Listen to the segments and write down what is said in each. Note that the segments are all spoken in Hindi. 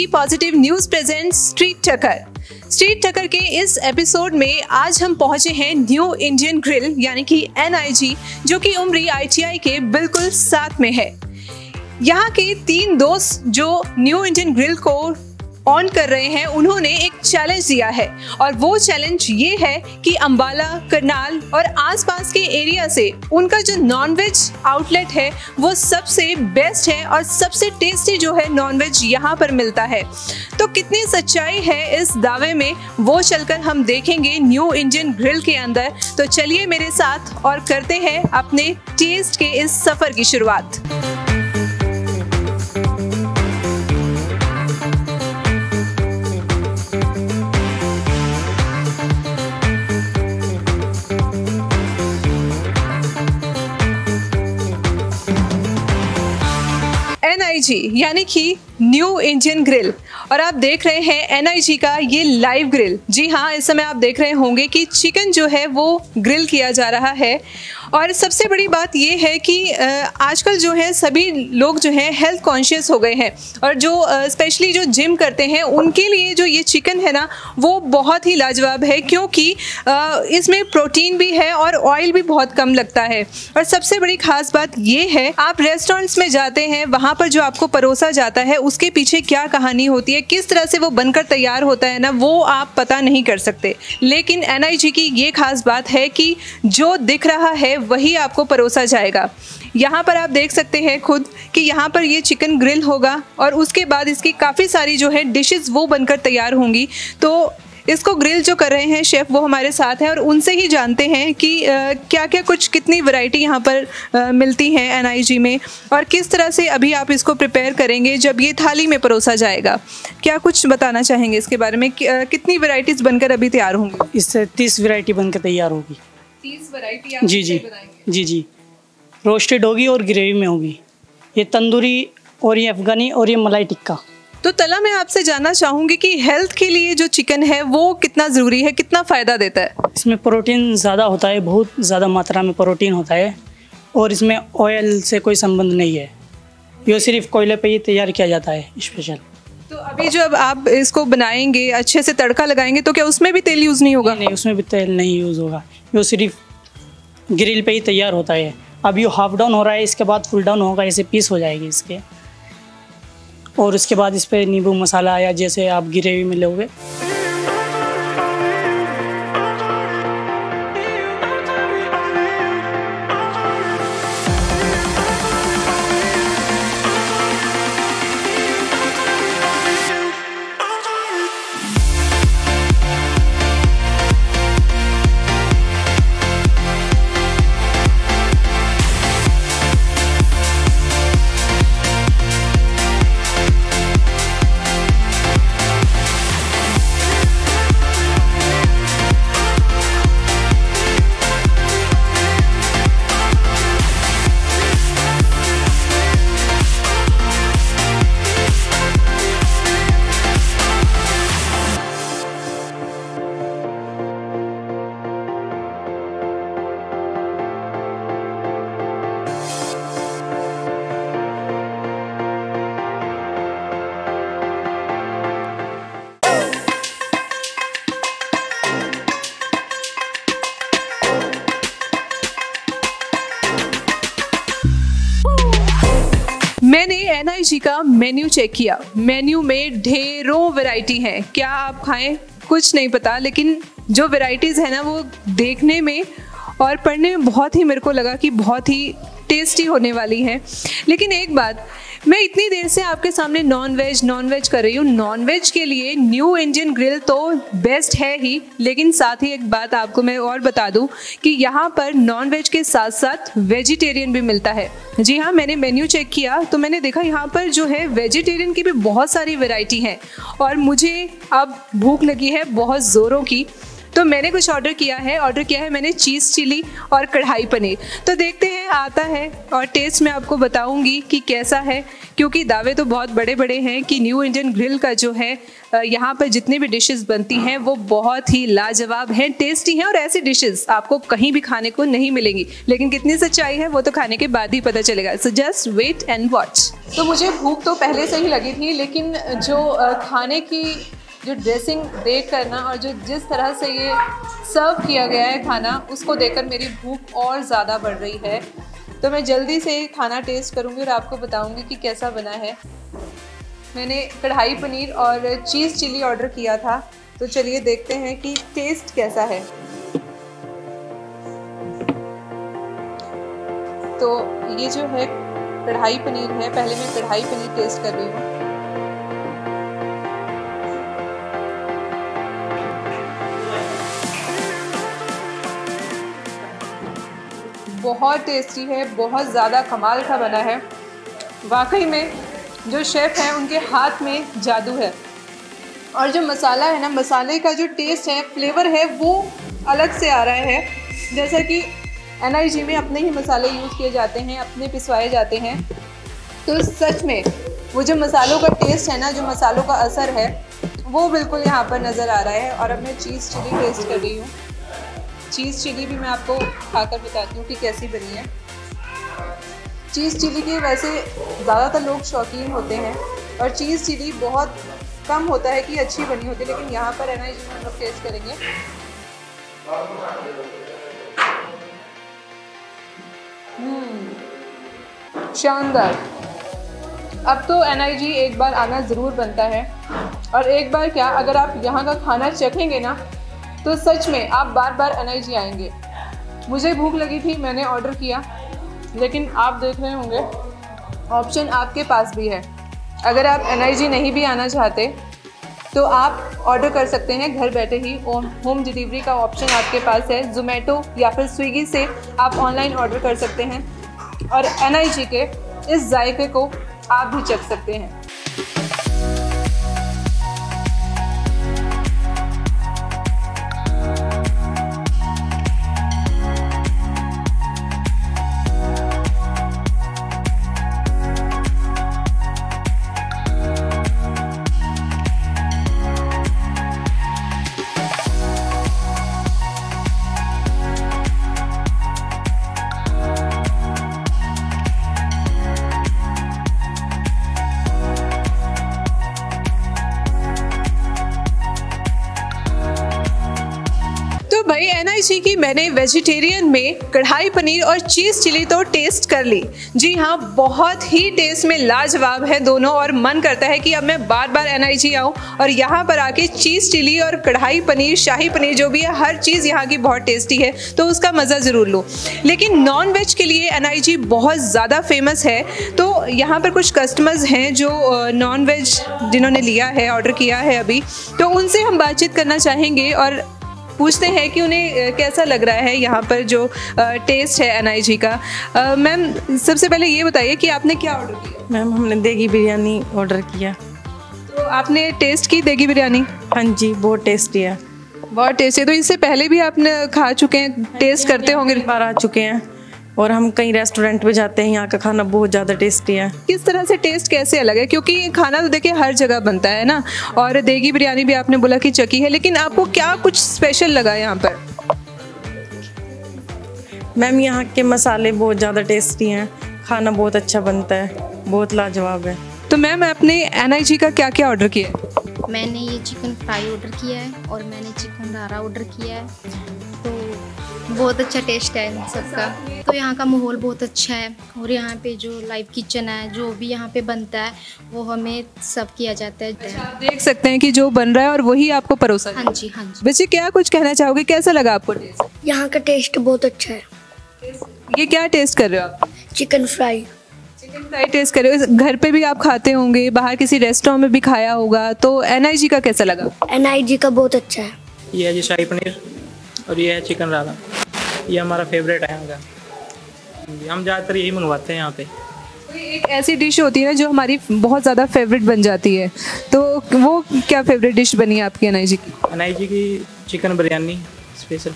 पॉजिटिव न्यूज प्रेजेंट स्ट्रीट टक्कर। स्ट्रीट टक्कर के इस एपिसोड में आज हम पहुंचे हैं न्यू इंडियन ग्रिल यानी कि NIG, जो कि उमरी ITI के बिल्कुल साथ में है। यहाँ के 3 दोस्त जो न्यू इंडियन ग्रिल को ऑन कर रहे हैं, उन्होंने एक चैलेंज दिया है और वो चैलेंज ये है कि अंबाला, करनाल और आसपास के एरिया से उनका जो नॉनवेज आउटलेट है वो सबसे बेस्ट है और सबसे टेस्टी जो है नॉनवेज यहाँ पर मिलता है। तो कितनी सच्चाई है इस दावे में वो चलकर हम देखेंगे न्यू इंडियन ग्रिल के अंदर। तो चलिए मेरे साथ और करते हैं अपने टेस्ट के इस सफ़र की शुरुआत। NIG यानी कि न्यू इंडियन ग्रिल, और आप देख रहे हैं NIG का ये लाइव ग्रिल। जी हाँ, इस समय आप देख रहे होंगे कि चिकन जो है वो ग्रिल किया जा रहा है। और सबसे बड़ी बात ये है कि आजकल जो है सभी लोग जो हैं हेल्थ कॉन्शियस हो गए हैं, और जो स्पेशली जो जिम करते हैं उनके लिए जो ये चिकन है ना वो बहुत ही लाजवाब है, क्योंकि इसमें प्रोटीन भी है और ऑयल भी बहुत कम लगता है। और सबसे बड़ी खास बात ये है, आप रेस्टोरेंट्स में जाते हैं, वहाँ पर जो आपको परोसा जाता है उसके पीछे क्या कहानी होती है, किस तरह से वो बनकर तैयार होता है ना, वो आप पता नहीं कर सकते। लेकिन NIG की ये खास बात है कि जो दिख रहा है वही आपको परोसा जाएगा। यहाँ पर आप देख सकते हैं खुद कि यहाँ पर ये चिकन ग्रिल होगा और उसके बाद इसकी काफ़ी सारी जो है डिशेस वो बनकर तैयार होंगी। तो इसको ग्रिल जो कर रहे हैं शेफ़ वो हमारे साथ हैं और उनसे ही जानते हैं कि क्या क्या कितनी वैरायटी यहाँ पर मिलती हैं NIG में, और किस तरह से अभी आप इसको प्रिपेयर करेंगे जब ये थाली में परोसा जाएगा। क्या कुछ बताना चाहेंगे इसके बारे में, कितनी वैरायटीज़ बनकर अभी तैयार होंगी? इससे 30 वैरायटी बनकर तैयार होगी। 30 वैरायटी आप बताएंगे? जी, रोस्टेड होगी और ग्रेवी में होगी। ये तंदूरी और ये अफगानी और ये मलाई टिक्का। तो तला, मैं आपसे जानना चाहूँगी कि हेल्थ के लिए जो चिकन है वो कितना ज़रूरी है, कितना फ़ायदा देता है? इसमें प्रोटीन ज़्यादा होता है, बहुत ज़्यादा मात्रा में प्रोटीन होता है, और इसमें ऑयल से कोई संबंध नहीं है। ये सिर्फ कोयले पे ही तैयार किया जाता है स्पेशल। तो अभी जब आप इसको बनाएंगे, अच्छे से तड़का लगाएंगे, तो क्या उसमें भी तेल यूज़ नहीं होगा? नहीं, उसमें भी तेल नहीं यूज़ होगा। ये सिर्फ ग्रिल पे ही तैयार होता है। अब ये हाफ डाउन हो रहा है, इसके बाद फुल डाउन होगा, ऐसे पीस हो जाएगी इसके, और उसके बाद इस पर नींबू मसाला या जैसे आप ग्रेवी में लोगे। मैंने NIG का मेन्यू चेक किया। मेन्यू में ढेरों वैरायटी हैं, क्या आप खाएं कुछ नहीं पता, लेकिन जो वैरायटीज़ है ना वो देखने में और पढ़ने में बहुत ही, मेरे को लगा कि बहुत ही टेस्टी होने वाली है। लेकिन एक बात, मैं इतनी देर से आपके सामने नॉन वेज कर रही हूँ। नॉन वेज के लिए न्यू इंडियन ग्रिल तो बेस्ट है ही, लेकिन साथ ही एक बात आपको मैं और बता दूँ कि यहाँ पर नॉन वेज के साथ साथ वेजिटेरियन भी मिलता है। जी हाँ, मैंने मेन्यू चेक किया तो मैंने देखा यहाँ पर जो है वेजिटेरियन की भी बहुत सारी वैरायटी हैं, और मुझे अब भूख लगी है बहुत ज़ोरों की। तो मैंने कुछ ऑर्डर किया है मैंने चीज़ चिली और कढ़ाई पनीर। तो देखते हैं आता है और टेस्ट मैं आपको बताऊंगी कि कैसा है, क्योंकि दावे तो बहुत बड़े बड़े हैं कि न्यू इंडियन ग्रिल का जो है यहाँ पर जितनी भी डिशेस बनती हैं वो बहुत ही लाजवाब हैं, टेस्टी हैं, और ऐसी डिशेस आपको कहीं भी खाने को नहीं मिलेंगी। लेकिन कितनी सच्चाई है वो तो खाने के बाद ही पता चलेगा। So just wait and watch. तो मुझे भूख तो पहले से ही लगी थी, लेकिन जो खाने की जो ड्रेसिंग देख कर ना और जो जिस तरह से ये सर्व किया गया है खाना, उसको देखकर मेरी भूख और ज़्यादा बढ़ रही है। तो मैं जल्दी से खाना टेस्ट करूँगी और आपको बताऊँगी कि कैसा बना है। मैंने कढ़ाई पनीर और चीज़ चिली ऑर्डर किया था, तो चलिए देखते हैं कि टेस्ट कैसा है। तो ये जो है कढ़ाई पनीर है, पहले मैं कढ़ाई पनीर टेस्ट कर रही हूँ। बहुत टेस्टी है, बहुत ज़्यादा कमाल का बना है। वाकई में जो शेफ़ हैं उनके हाथ में जादू है। और जो मसाला है ना, मसाले का जो टेस्ट है, फ्लेवर है, वो अलग से आ रहा है। जैसा कि NIG में अपने ही मसाले यूज़ किए जाते हैं, अपने पिसवाए जाते हैं। तो सच में वो जो मसालों का टेस्ट है ना, जो मसालों का असर है, वो बिल्कुल यहाँ पर नज़र आ रहा है। और अब मैं चीज़ चिली टेस्ट कर रही हूँ। चीज़ चिली भी मैं आपको खाकर बताती हूँ कि कैसी बनी है। चीज़ चिली के वैसे ज़्यादातर लोग शौकीन होते हैं और चीज़ चिली बहुत कम होता है कि अच्छी बनी होती है, लेकिन यहाँ पर NIG में हम लोग टेस्ट करेंगे। शानदार। अब तो NIG एक बार आना ज़रूर बनता है, और एक बार क्या, अगर आप यहाँ का खाना चखेंगे ना तो सच में आप बार बार NIG आएंगे। मुझे भूख लगी थी, मैंने ऑर्डर किया, लेकिन आप देख रहे होंगे ऑप्शन आपके पास भी है। अगर आप NIG नहीं भी आना चाहते तो आप ऑर्डर कर सकते हैं घर बैठे ही। होम डिलीवरी का ऑप्शन आपके पास है। ज़ोमैटो या फिर स्विगी से आप ऑनलाइन ऑर्डर कर सकते हैं और NIG के इस जायके को आप भी चख सकते हैं। भाई NIG की मैंने वेजिटेरियन में कढ़ाई पनीर और चीज़ चिली तो टेस्ट कर ली। जी हाँ, बहुत ही टेस्ट में लाजवाब है दोनों, और मन करता है कि अब मैं बार बार NIG आऊँ और यहाँ पर आके चीज़ चिली और कढ़ाई पनीर, शाही पनीर जो भी है, हर चीज़ यहाँ की बहुत टेस्टी है, तो उसका मज़ा ज़रूर लूँ। लेकिन नॉन वेज के लिए NIG बहुत ज़्यादा फेमस है। तो यहाँ पर कुछ कस्टमर्स हैं जो नॉन वेज जिन्होंने लिया है, ऑर्डर किया है अभी, तो उनसे हम बातचीत करना चाहेंगे और पूछते हैं कि उन्हें कैसा लग रहा है यहाँ पर जो टेस्ट है NIG का। मैम, सबसे पहले ये बताइए कि आपने क्या ऑर्डर किया? मैम, हमने देगी बिरयानी ऑर्डर किया। तो आपने टेस्ट की देगी बिरयानी? हाँ जी, बहुत टेस्टी है। बहुत टेस्टी है। तो इससे पहले भी आपने खा चुके हैं, टेस्ट करते होंगे? बार आ चुके हैं और हम कई रेस्टोरेंट पे जाते हैं, यहाँ का खाना बहुत ज़्यादा टेस्टी है। किस तरह से टेस्ट कैसे अलग है? क्योंकि खाना तो देखिए हर जगह बनता है ना, और देगी बिरयानी भी आपने बोला कि चकी है, लेकिन आपको क्या कुछ स्पेशल लगा यहाँ पर? मैम, यहाँ के मसाले बहुत ज़्यादा टेस्टी हैं, खाना बहुत अच्छा बनता है, बहुत लाजवाब है। तो मैम, आपने NIG का क्या क्या ऑर्डर किया? मैंने ये चिकन फ्राई ऑर्डर किया है और मैंने चिकन रारा ऑर्डर किया है। तो बहुत अच्छा टेस्ट है इन सबका। तो यहाँ का माहौल बहुत अच्छा है, और यहाँ पे जो लाइव किचन है, जो भी यहाँ पे बनता है वो हमें सब किया जाता है। अच्छा, आप देख सकते हैं कि जो बन रहा है और वही आपको परोसा। हाँ जी, हाँ जी। बच्चे, क्या कुछ कहना चाहोगे, कैसा लगा आपको टेस्ट? यहाँ का टेस्ट बहुत अच्छा है। ये क्या टेस्ट कर रहे हो आप? Chicken fry. Chicken fry taste कर रहे हो। घर पे भी आप खाते होंगे, बाहर किसी रेस्टोरेंट में भी खाया होगा, तो NIG का कैसा लगा? NIG का बहुत अच्छा है। ये है जी शाही पनीर और ये है चिकन रारा। ये हमारा फेवरेट है यहाँ का। हम ज़्यादातर यही मंगवाते हैं यहाँ पे। कोई एक ऐसी डिश होती है ना जो हमारी बहुत ज़्यादा फेवरेट बन जाती है, तो वो क्या फेवरेट डिश बनी है आपकी NIG की? NIG की chicken biryani special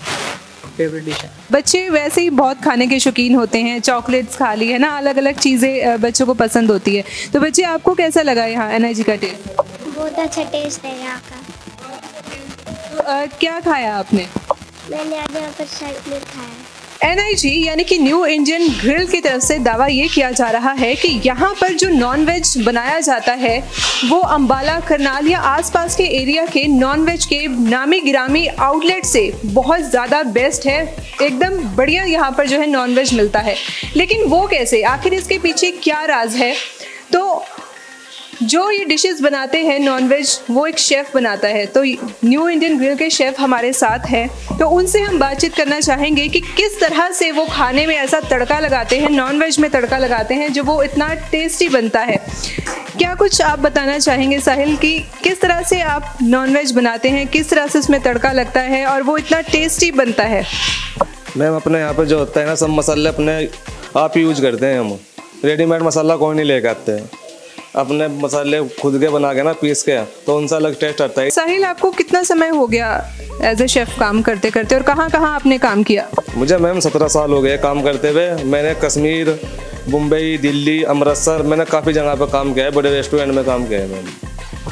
favourite dish है। बच्चे वैसे ही बहुत खाने के शौकीन होते हैं, चॉकलेट्स खा ली है ना, अलग अलग चीज़ें बच्चों को पसंद होती है। तो बच्चे आपको कैसा लगा यहाँ NIG का टेस्ट? बहुत अच्छा टेस्ट है यहाँ का। तो क्या खाया आपने? मैंने आज यहाँ पर शाही पनीर खाया। NIG यानी कि न्यू इंडियन ग्रिल की तरफ से दावा ये किया जा रहा है कि यहाँ पर जो नॉनवेज बनाया जाता है वो अंबाला, करनाल या आसपास के एरिया के नॉनवेज के नामी गिरामी आउटलेट से बहुत ज़्यादा बेस्ट है। एकदम बढ़िया यहाँ पर जो है नॉनवेज मिलता है। लेकिन वो कैसे, आखिर इसके पीछे क्या राज है? तो जो ये डिशेस बनाते हैं नॉनवेज वो एक शेफ़ बनाता है। तो न्यू इंडियन ग्रिल के शेफ़ हमारे साथ हैं, तो उनसे हम बातचीत करना चाहेंगे कि किस तरह से वो खाने में ऐसा तड़का लगाते हैं, नॉनवेज में तड़का लगाते हैं जो वो इतना टेस्टी बनता है। क्या कुछ आप बताना चाहेंगे साहिल कि किस तरह से आप नॉनवेज बनाते हैं, किस तरह से उसमें तड़का लगता है और वो इतना टेस्टी बनता है? मैम अपने यहाँ पे जो होता है ना, सब मसाले अपने आप ही यूज करते हैं हम। रेडीमेड मसाला कोई नहीं लेके आते हैं, अपने मसाले खुद के बना के ना पीस के, तो उनसे अलग टेस्ट आता है। साहिल, आपको कितना समय हो गया एज ए शेफ़ काम करते करते और कहाँ कहाँ आपने काम किया? मुझे मैम 17 साल हो गए काम करते हुए। मैंने कश्मीर, मुंबई, दिल्ली, अमृतसर, मैंने काफ़ी जगह पर काम किया है, बड़े रेस्टोरेंट में काम किया है मैम।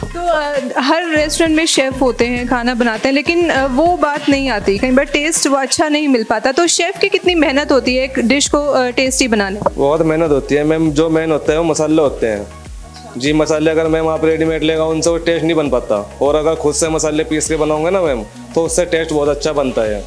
तो हर रेस्टोरेंट में शेफ़ होते हैं, खाना बनाते हैं, लेकिन वो बात नहीं आती, कई बार टेस्ट वो अच्छा नहीं मिल पाता। तो शेफ़ की कितनी मेहनत होती है एक डिश को टेस्टी बनाने? बहुत मेहनत होती है मैम। जो मेन होता है वो मसाले होते हैं जी। मसाले अगर मैम आप रेडीमेड लेगा उनसे वो टेस्ट नहीं बन पाता, और अगर खुद से मसाले पीस के बनाओगे ना मैम तो उससे टेस्ट बहुत अच्छा बनता है।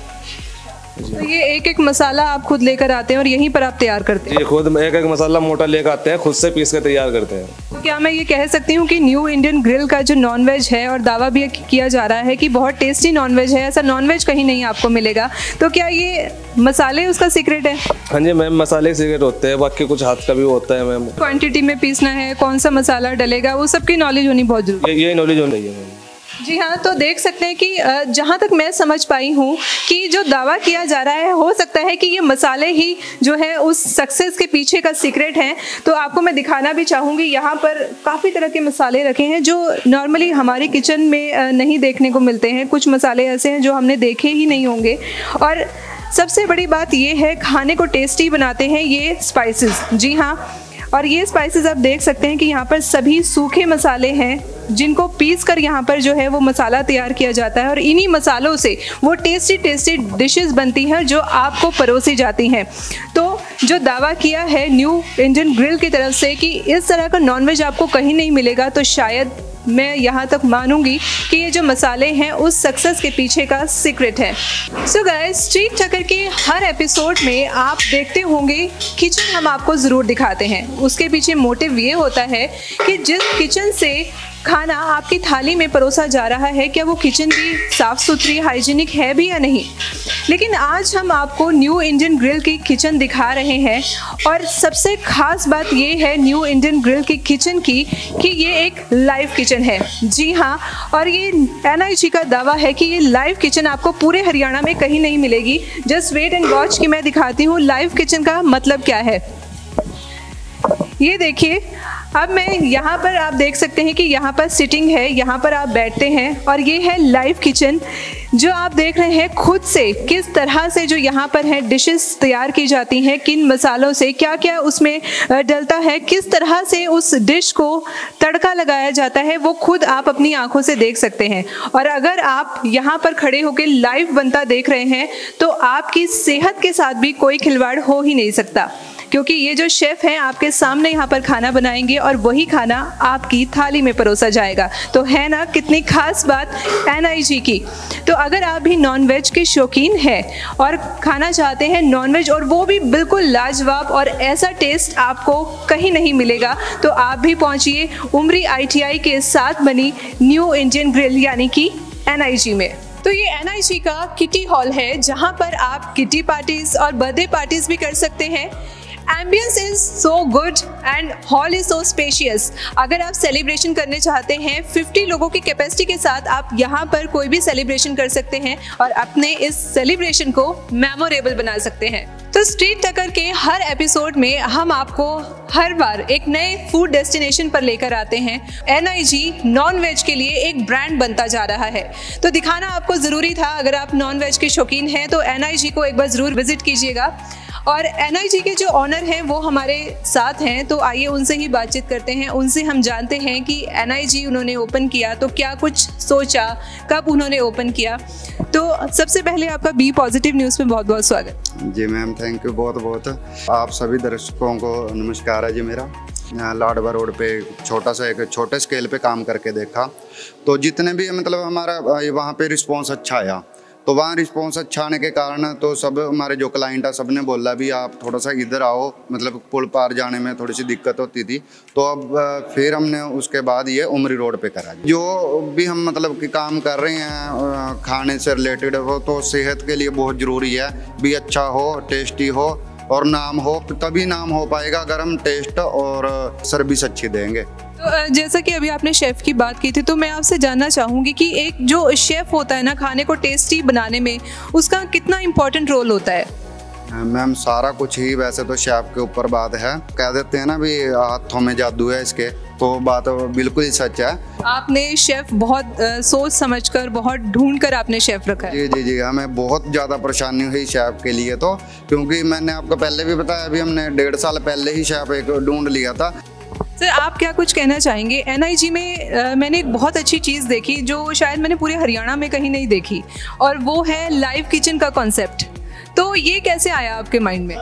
तो ये एक एक मसाला आप खुद लेकर आते हैं और यहीं पर आप तैयार करते हैं? जी, खुद एक एक मसाला मोटा लेकर आते हैं, खुद से पीस के तैयार करते हैं। तो क्या मैं ये कह सकती हूँ कि न्यू इंडियन ग्रिल का जो नॉनवेज है, और दावा भी किया जा रहा है कि बहुत टेस्टी नॉनवेज है, ऐसा नॉनवेज कहीं नहीं आपको मिलेगा, तो क्या ये मसाले उसका सीक्रेट है? हाँ जी मैम, मसाले सीक्रेट होते हैं, बाकी कुछ हाथ का भी होता है मैम। क्वांटिटी में पीसना है, कौन सा मसाला डलेगा, वो सबकी नॉलेज होनी बहुत जरूरी है। ये नॉलेज होनी चाहिए मैम। जी हाँ, तो देख सकते हैं कि जहाँ तक मैं समझ पाई हूँ कि जो दावा किया जा रहा है, हो सकता है कि ये मसाले ही जो है उस सक्सेस के पीछे का सीक्रेट हैं। तो आपको मैं दिखाना भी चाहूँगी, यहाँ पर काफ़ी तरह के मसाले रखे हैं जो नॉर्मली हमारे किचन में नहीं देखने को मिलते हैं। कुछ मसाले ऐसे हैं जो हमने देखे ही नहीं होंगे, और सबसे बड़ी बात ये है, खाने को टेस्टी बनाते हैं ये स्पाइसेस। जी हाँ, और ये स्पाइसेस आप देख सकते हैं कि यहाँ पर सभी सूखे मसाले हैं जिनको पीस कर यहाँ पर जो है वो मसाला तैयार किया जाता है, और इन्हीं मसालों से वो टेस्टी टेस्टी डिशेस बनती हैं जो आपको परोसी जाती हैं। तो जो दावा किया है न्यू इंडियन ग्रिल की तरफ से कि इस तरह का नॉनवेज आपको कहीं नहीं मिलेगा, तो शायद मैं यहाँ तक मानूंगी कि ये जो मसाले हैं उस सक्सेस के पीछे का सीक्रेट है। सो गाइस, स्ट्रीट टक्कर के हर एपिसोड में आप देखते होंगे किचन हम आपको ज़रूर दिखाते हैं। उसके पीछे मोटिव ये होता है कि जिस किचन से खाना आपकी थाली में परोसा जा रहा है, क्या वो किचन भी साफ़ सुथरी, हाइजीनिक है भी या नहीं। लेकिन आज हम आपको न्यू इंडियन ग्रिल की किचन दिखा रहे हैं, और सबसे ख़ास बात ये है न्यू इंडियन ग्रिल की किचन की कि ये एक लाइव किचन है। जी हाँ, और ये NIG का दावा है कि ये लाइव किचन आपको पूरे हरियाणा में कहीं नहीं मिलेगी। जस्ट वेट एंड वॉच कि मैं दिखाती हूँ लाइव किचन का मतलब क्या है। ये देखिए, अब मैं यहाँ पर आप देख सकते हैं कि यहाँ पर सिटिंग है, यहाँ पर आप बैठते हैं, और ये है लाइव किचन जो आप देख रहे हैं। खुद से किस तरह से जो यहाँ पर है डिशेस तैयार की जाती हैं, किन मसालों से क्या क्या उसमें डलता है, किस तरह से उस डिश को तड़का लगाया जाता है, वो खुद आप अपनी आंखों से देख सकते हैं। और अगर आप यहाँ पर खड़े होकर लाइव बनता देख रहे हैं तो आपकी सेहत के साथ भी कोई खिलवाड़ हो ही नहीं सकता, क्योंकि ये जो शेफ़ हैं आपके सामने यहाँ पर खाना बनाएंगे और वही खाना आपकी थाली में परोसा जाएगा। तो है ना कितनी खास बात NIG की। तो अगर आप भी नॉनवेज के शौकीन हैं और खाना चाहते हैं नॉनवेज, और वो भी बिल्कुल लाजवाब और ऐसा टेस्ट आपको कहीं नहीं मिलेगा, तो आप भी पहुँचिए उमरी ITI के साथ बनी न्यू इंडियन ग्रिल यानी कि NIG में। तो ये NIG का किटी हॉल है जहाँ पर आप किटी पार्टीज और बर्थडे पार्टीज भी कर सकते हैं। Ambience is so good and hall is so spacious. अगर आप सेलिब्रेशन करने चाहते हैं 50 लोगों की कैपेसिटी के साथ, आप यहाँ पर कोई भी सेलिब्रेशन कर सकते हैं और अपने इस सेलिब्रेशन को मेमोरेबल बना सकते हैं। तो स्ट्रीट टक्कर के हर एपिसोड में हम आपको हर बार एक नए फूड डेस्टिनेशन पर लेकर आते हैं। NIG नॉन वेज के लिए एक ब्रांड बनता जा रहा है, तो दिखाना आपको ज़रूरी था। अगर आप नॉन वेज के शौकीन हैं तो NIG को एक बार ज़रूर विजिट कीजिएगा। और NIG के जो ऑनर हैं वो हमारे साथ हैं, तो आइए उनसे ही बातचीत करते हैं। उनसे हम जानते हैं कि NIG उन्होंने ओपन किया तो क्या कुछ सोचा, कब उन्होंने ओपन किया। तो सबसे पहले आपका बी पॉजिटिव न्यूज़ में बहुत बहुत स्वागत। जी मैम, थैंक यू बहुत बहुत। आप सभी दर्शकों को नमस्कार है जी मेरा। यहाँ लाडवा रोड पे एक छोटे स्केल पे काम करके देखा, तो जितने भी मतलब हमारा वहाँ पे रिस्पांस अच्छा आया, तो वहाँ रिस्पांस अच्छा आने के कारण तो सब हमारे जो क्लाइंट है सब ने बोला भी आप थोड़ा सा इधर आओ, मतलब पुल पार जाने में थोड़ी सी दिक्कत होती थी। तो अब फिर हमने उसके बाद ये उमरी रोड पे करा। जो भी हम मतलब कि काम कर रहे हैं खाने से रिलेटेड हो, तो सेहत के लिए बहुत ज़रूरी है भी अच्छा हो, टेस्टी हो और नाम हो। तभी नाम हो पाएगा अगर हम टेस्ट और सर्विस अच्छी देंगे। तो जैसा कि अभी आपने शेफ़ की बात की थी, तो मैं आपसे जानना चाहूँगी कि एक जो शेफ़ होता है ना, खाने को टेस्टी बनाने में उसका कितना इम्पोर्टेंट रोल होता है? मैम सारा कुछ ही वैसे तो शेफ के ऊपर बात है। कह देते हैं ना भी हाथों में जादू है इसके, तो बात बिल्कुल ही सच है। आपने शेफ बहुत सोच समझकर, बहुत ढूंढ कर आपने शेफ रखा है। जी, हमें बहुत ज़्यादा परेशानी हुई शेफ के लिए, तो क्योंकि मैंने आपको पहले भी बताया, अभी हमने 1.5 साल पहले ही शेफ एक ढूंढ लिया था। सर आप क्या कुछ कहना चाहेंगे? NIG में मैंने एक बहुत अच्छी चीज़ देखी जो शायद मैंने पूरे हरियाणा में कहीं नहीं देखी, और वो है लाइव किचन का कॉन्सेप्ट। तो ये कैसे आया आपके माइंड में?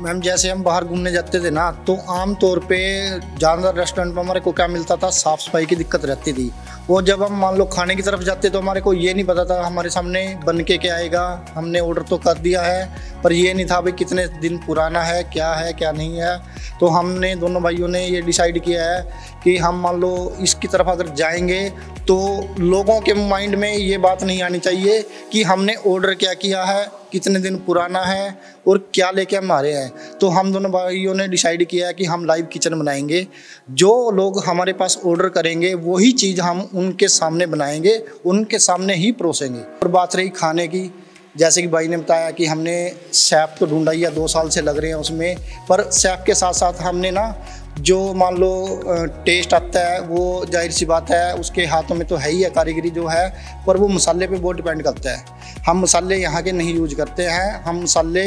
मैम जैसे हम बाहर घूमने जाते थे ना, तो आम तौर पे ज़्यादातर रेस्टोरेंट में हमारे को क्या मिलता था, साफ़ सफाई की दिक्कत रहती थी। वो जब हम मान लो खाने की तरफ जाते तो हमारे को ये नहीं पता था हमारे सामने बन के क्या आएगा। हमने ऑर्डर तो कर दिया है, पर ये नहीं था भाई कितने दिन पुराना है क्या नहीं है। तो हमने दोनों भाइयों ने ये डिसाइड किया है कि हम मान लो इसकी तरफ अगर जाएंगे तो लोगों के माइंड में ये बात नहीं आनी चाहिए कि हमने ऑर्डर क्या किया है, कितने दिन पुराना है और क्या लेके हम आ रहे हैं। तो हम दोनों भाइयों ने डिसाइड किया है कि हम लाइव किचन बनाएंगे। जो लोग हमारे पास ऑर्डर करेंगे वही चीज़ हम उनके सामने बनाएंगे, उनके सामने ही परोसेंगे। और बात रही खाने की, जैसे कि भाई ने बताया कि हमने शेफ़ तो ढूंढा ही है, 2 साल से लग रहे हैं उसमें, पर शेफ़ के साथ साथ हमने ना जो मान लो टेस्ट आता है वो जाहिर सी बात है उसके हाथों में तो है ही है कारीगरी जो है, पर वो मसाले पे बहुत डिपेंड करता है। हम मसाले यहाँ के नहीं यूज करते हैं, हम मसाले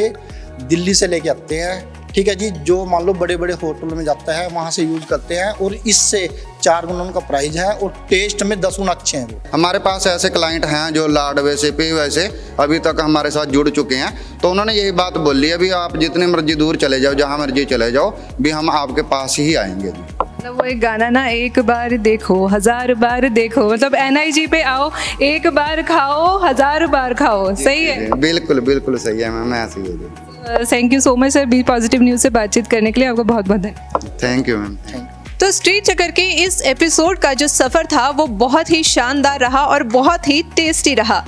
दिल्ली से लेके आते हैं, ठीक है जी। जो मान लो बड़े बड़े होटल में जाता है वहाँ से यूज करते हैं, और इससे 4 गुना उनका प्राइस है और टेस्ट में 10 गुना अच्छे हैं। हमारे पास ऐसे क्लाइंट हैं जो लाडवे से पे वैसे अभी तक हमारे साथ जुड़ चुके हैं, तो उन्होंने यही बात बोली है भी आप जितने मर्जी दूर चले जाओ, जहाँ मर्जी चले जाओ, भी हम आपके पास ही आएंगे। मतलब वो एक गाना ना, एक बार देखो 1000 बार देखो, मतलब NIG पे आओ, एक बार खाओ 1000 बार खाओ। सही है? बिल्कुल सही है मैम, ऐसे ही है। Thank you so much sir, be positive news से बातचीत करने के लिए आपको बहुत बहुत धन्यवाद। Thank you ma'am. तो स्ट्रीट चक्कर के इस एपिसोड का जो सफ़र था वो बहुत ही शानदार रहा और बहुत ही टेस्टी रहा।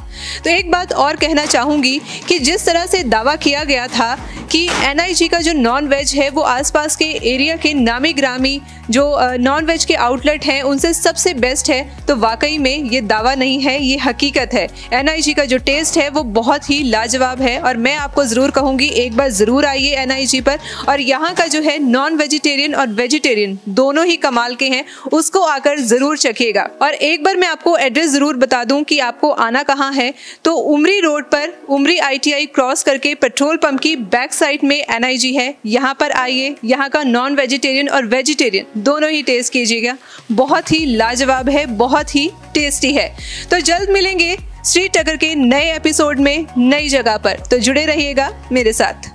तो एक बात और कहना चाहूँगी कि जिस तरह से दावा किया गया था कि NIG का जो नॉन वेज है वो आसपास के एरिया के नामी ग्रामी जो नॉन वेज के आउटलेट हैं उनसे सबसे बेस्ट है, तो वाकई में ये दावा नहीं है, ये हकीकत है। NIG का जो टेस्ट है वो बहुत ही लाजवाब है, और मैं आपको ज़रूर कहूँगी एक बार ज़रूर आइए NIG पर, और यहाँ का जो है नॉन वेजिटेरियन और वेजिटेरियन दोनों ही कमाल के हैं, उसको आकर ज़रूर चखिएगा। और एक बार मैं आपको एड्रेस ज़रूर बता दूँ कि आपको आना कहाँ है, तो उमरी रोड पर उमरी ITI क्रॉस करके पेट्रोल पंप की बैक साइड में NIG है। यहाँ पर आइए, यहाँ का नॉन वेजिटेरियन और वेजिटेरियन दोनों ही टेस्ट कीजिएगा, बहुत ही लाजवाब है, बहुत ही टेस्टी है। तो जल्द मिलेंगे स्ट्रीट टक्कर के नए एपिसोड में नई जगह पर, तो जुड़े रहिएगा मेरे साथ।